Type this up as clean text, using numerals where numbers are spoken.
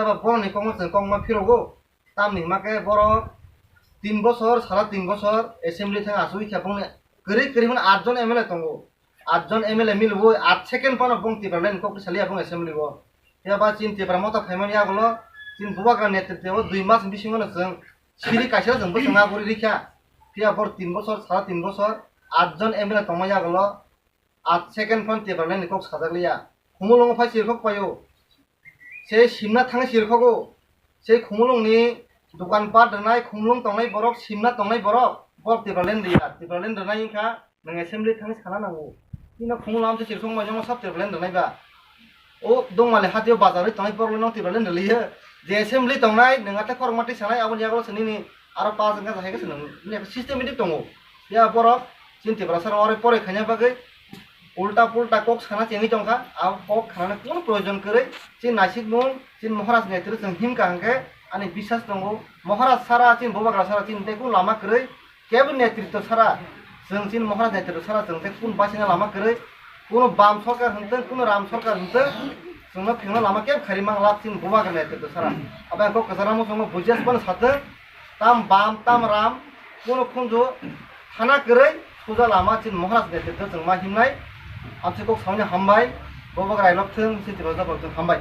আবার বড় নি কম কম মা ফিরগো তাম নি মাকে বড় 3 বছর সারা 3 বছর অ্যাসেম্বলি থেকে আসুই খেপনে গরি গরি মানে 8 জন এমএলএ তঙ্গো 8 জন এমএলএ মিলবো 8 সেকেন্ড পানো বংতি পারলেন কক সালিয়া বং অ্যাসেম্বলি বো আবার চিনতে পারা মতা ফাইমানি আগলো চিন বুবাগ্রা নেতৃত্বে 2 মাস বিসিङनो जों সিরি কাইসা जोंबो जोंहा गरि रिखा আবার 3 বছর সারা 3 বছর 8 জন এমএলএ তমাই আগলো 8 সেকেন্ড পান তে পারলেন কক সাজাগলিয়া খুমুলং ফাই সিরকক পাयो से सिमना थाङै सिरखगो से खुमुलंनि दखानपाट दोननाय खुमुलुं तंनाय बरक सिमना तंनाय बरक बर टेबलेन दिया टेबलेन दोननाय इनखा नों एसेम्बलि थाङै साना नांगौ इना खुमुलामसे सिरखं माजों सब टेबलेन दोननायबा ओ दंमाले हाथियाव बाजारै तंनाय बरलनाव टेबलेन दोनलियो जे एसेम्बलि तंनाय नोंहाथे फरमाटि सानाय आबन यागल सनिनि आरो पास जोंगा जाहैगोन नों सिस्टेमेटिक दङ या बरक चिन्तिब्रा सार अरे परे खायना बागै उल्टा पुल्टा कक साना चेंगि टंका आव कक खाना कोन प्रयोजन करे चिन नासिक मुं चिन महाराज नेतृत्व जों हिमका हंके आनि बिश्वास दंगो महाराज सारा चिन बबाग्रा सारा चिन तेकुन लामा करे केबो नेतृत्व सारा जों चिन महाराज नेतृत्व सारा जों तेकुन बासिना लामा करे कुनो बाम सरकार हंते कुनो राम सरकार हंते जोंनो फिंना लामा केब खारि मांगला चिन बबाग्रा नेतृत्व सारा अबे कक कजारामो जोंनो बुजियास बन साथे ताम बाम ताम राम कुनो खुंजो थाना करे सुजा लामा चिन महाराज नेतृत्व जों मा हिमनाय आमसे कक सावनि हामबाय बबाग्रा आइलबथों सिटिबाजा बथों हामबाय।